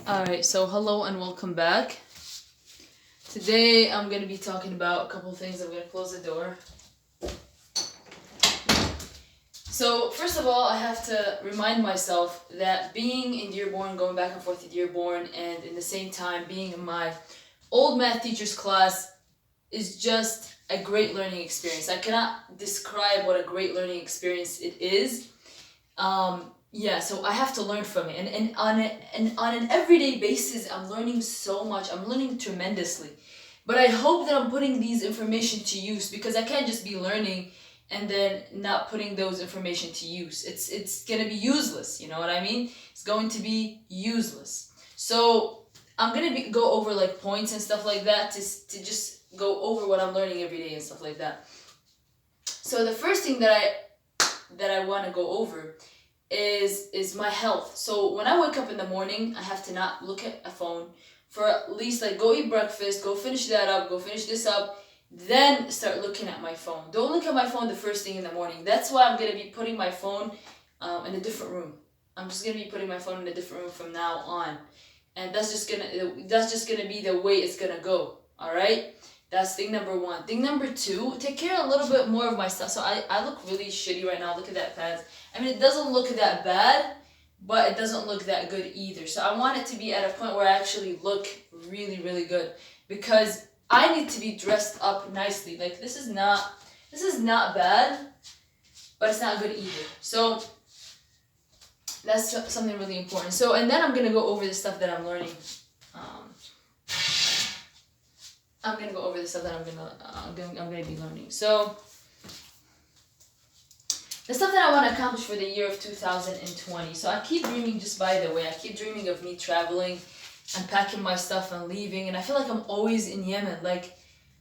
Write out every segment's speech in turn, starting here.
Alright, so hello and welcome back. Today I'm going to be talking about a couple of things. I'm going to close the door. So, first of all, I have to remind myself that being in Dearborn, going back and forth to Dearborn, and in the same time being in my old math teacher's class is just a great learning experience. I cannot describe what a great learning experience it is. So I have to learn from it, and on an everyday basis, I'm learning so much. I'm learning tremendously, but I hope that I'm putting these information to use, because I can't just be learning and then not putting those information to use. It's gonna be useless. You know what I mean? It's going to be useless. So I'm gonna go over like points and stuff like that to just go over what I'm learning every day and stuff like that. So the first thing that I want to go over is my health. So when I wake up in the morning, I have to not look at a phone for at least like go eat breakfast, go finish that up, go finish this up, then start looking at my phone. Don't look at my phone the first thing in the morning. That's why I'm gonna be putting my phone in a different room. I'm just gonna be putting my phone in a different room from now on, and that's just gonna be the way it's gonna go. All right. That's thing number one. Thing number two, take care a little bit more of my stuff. So I look really shitty right now. Look at that pants. I mean, it doesn't look that bad, but it doesn't look that good either. So I want it to be at a point where I actually look really, really good, because I need to be dressed up nicely. Like this is not bad, but it's not good either. So that's something really important. So, and then I'm gonna go over the stuff that I'm learning. I'm gonna go over the stuff that I'm gonna be learning. So the stuff that I want to accomplish for the year of 2020. So I keep dreaming, just by the way, I keep dreaming of me traveling and packing my stuff and leaving, and I feel like I'm always in Yemen. Like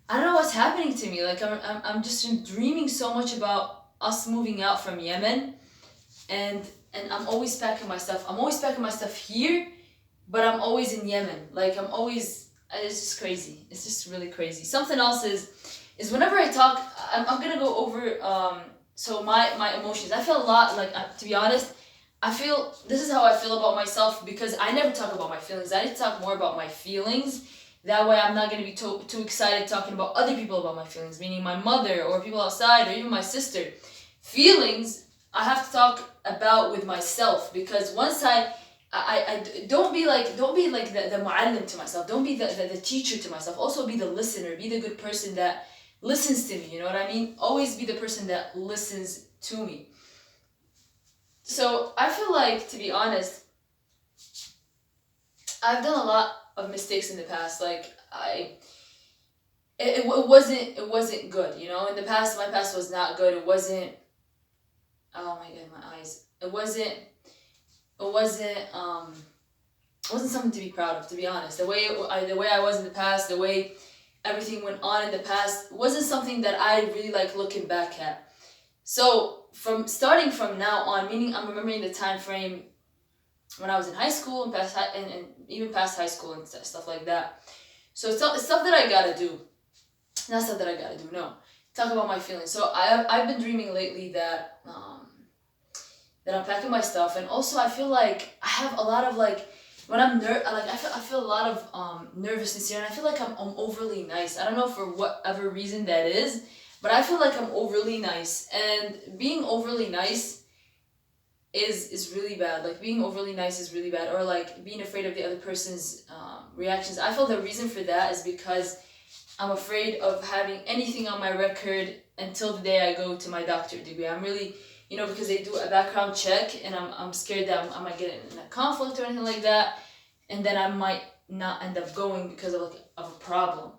I don't know what's happening to me. Like I'm just dreaming so much about us moving out from Yemen, and I'm always packing my stuff. I'm always packing my stuff here, but I'm always in Yemen. Like I'm always. It's just crazy. It's just really crazy. Something else is whenever I talk, I'm gonna go over so my emotions. I feel a lot like to be honest, I feel this is how I feel about myself, because I never talk about my feelings. I need to talk more about my feelings. That way, I'm not gonna be too excited talking about other people about my feelings, meaning my mother or people outside or even my sister. Feelings I have to talk about with myself, because once I don't be like the mu'allim to myself. Don't be the teacher to myself. Also be the listener. Be the good person that listens to me. You know what I mean? Always be the person that listens to me. So I feel like, to be honest, I've done a lot of mistakes in the past. Like it wasn't good. You know, in the past, my past was not good. It wasn't. Oh my god, my eyes. It wasn't something to be proud of, to be honest. The way I was in the past, the way everything went on in the past, wasn't something that I really like looking back at. So starting from now on, meaning I'm remembering the time frame when I was in high school and and even past high school and stuff like that. So it's stuff that I gotta do, not stuff that I gotta do. No, talk about my feelings. So I've been dreaming lately that I'm packing my stuff, and also I feel like I have a lot of like when I feel a lot of nervousness here, and I feel like I'm overly nice. I don't know for whatever reason that is, but I feel like I'm overly nice, and being overly nice is really bad. Like being overly nice is really bad, or like being afraid of the other person's reactions. I feel the reason for that is because I'm afraid of having anything on my record until the day I go to my doctorate degree. I'm really, because they do a background check, and I'm scared that I might get in a conflict or anything like that, and then I might not end up going because of a problem.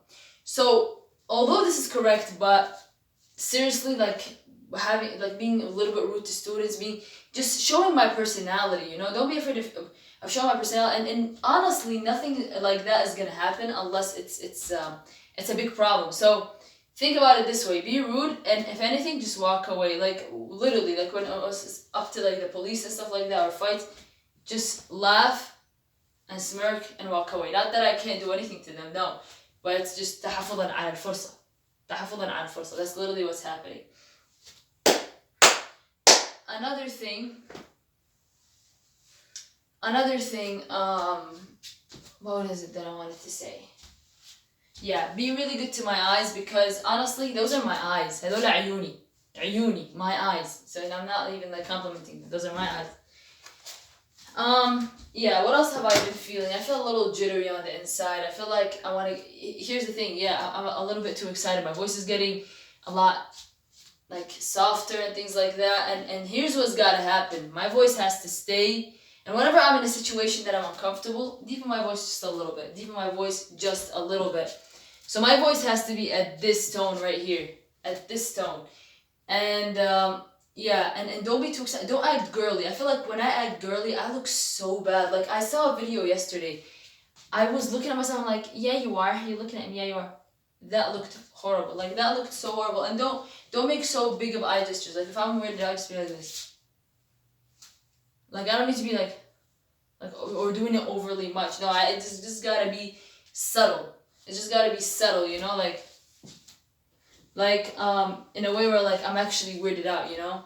So although this is correct, but seriously, being a little bit rude to students, just showing my personality. Don't be afraid of showing my personality, and honestly, nothing like that is gonna happen unless it's a big problem. So think about it this way: be rude, and if anything, just walk away. Like literally, like when it was up to like the police and stuff like that, or fights, just laugh and smirk and walk away. Not that I can't do anything to them, no, but it's just تحفظا على الفرصة. تحفظا على الفرصة. That's literally what's happening. Another thing, another thing, what is it that I wanted to say? Yeah, be really good to my eyes, because honestly, those are my eyes. هذول عيوني. عيوني, my eyes. So I'm not even like complimenting them. Those are my eyes. Yeah, what else have I been feeling? I feel a little jittery on the inside. I feel like I want to. Here's the thing. Yeah, I'm a little bit too excited. My voice is getting a lot like softer and things like that. And here's what's gotta happen. My voice has to stay. And whenever I'm in a situation that I'm uncomfortable, deepen my voice just a little bit. Deepen my voice just a little bit. So my voice has to be at this tone right here. At this tone. And yeah, and don't be too excited. Don't act girly. I feel like when I act girly, I look so bad. Like, I saw a video yesterday. I was looking at myself, I'm like, yeah, you are. You're looking at me, yeah, you are. That looked horrible. Like, that looked so horrible. And don't make so big of eye gestures. Like, if I'm weirded out, just be like this. Like, I don't need to be like or doing it overly much. No, it just gotta be subtle. It's just gotta be subtle, you know, like in a way where like I'm actually weirded out, you know.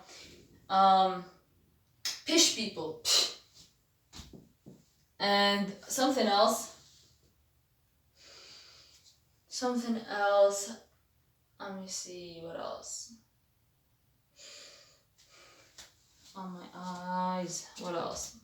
Pish people. And something else. Let me see what else. On my eyes. What else?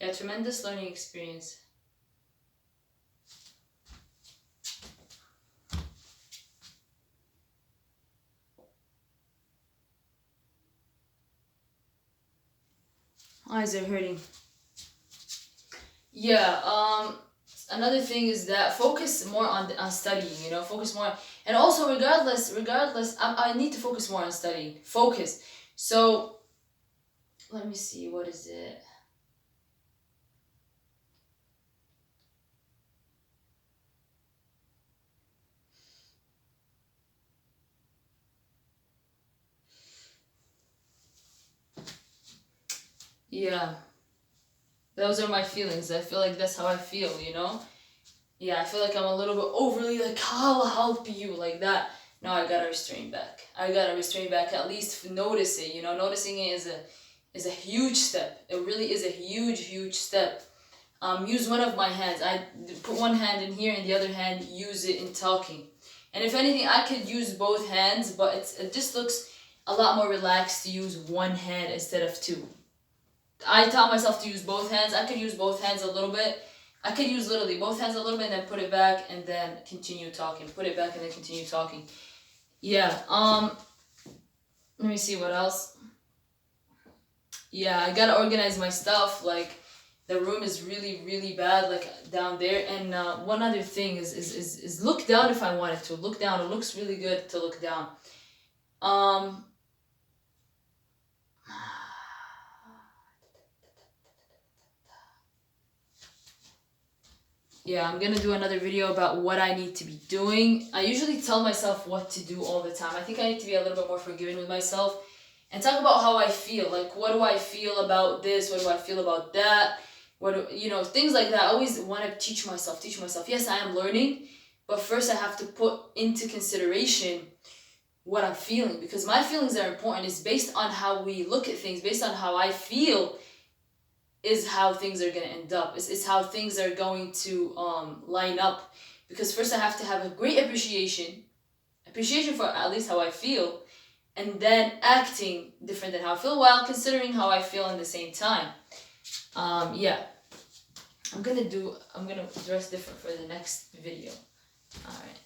Yeah, tremendous learning experience. Eyes are hurting. Yeah, another thing is that focus more on studying, you know, focus more. And also, regardless, I need to focus more on studying. Focus. So, let me see, what is it? Yeah, those are my feelings. I feel like that's how I feel, you know? Yeah, I feel like I'm a little bit overly like, I'll help you, like that. No, I gotta restrain back. At least notice it, you know? Noticing it is a huge step. It really is a huge step. Use one of my hands. I put one hand in here and the other hand use it in talking. And if anything, I could use both hands, but it just looks a lot more relaxed to use one hand instead of two. I taught myself to use both hands. I could use both hands a little bit. I could use literally both hands a little bit and then put it back and then continue talking. Put it back and then continue talking. Yeah, let me see what else. Yeah, I gotta organize my stuff. Like, the room is really bad, like down there. And one other thing is look down if I wanted to. Look down. It looks really good to look down. Yeah, I'm gonna do another video about what I need to be doing. I usually tell myself what to do all the time. I think I need to be a little bit more forgiving with myself and talk about how I feel. Like, what do I feel about this? What do I feel about that? Things like that. I always want to teach myself. Yes, I am learning, but first I have to put into consideration what I'm feeling, because my feelings are important. It's based on how we look at things, based on how I feel is how things are going to end up. It's how things are going to line up. Because first I have to have a great appreciation for at least how I feel, and then acting different than how I feel while considering how I feel in the same time. Yeah. I'm gonna dress different for the next video. Alright.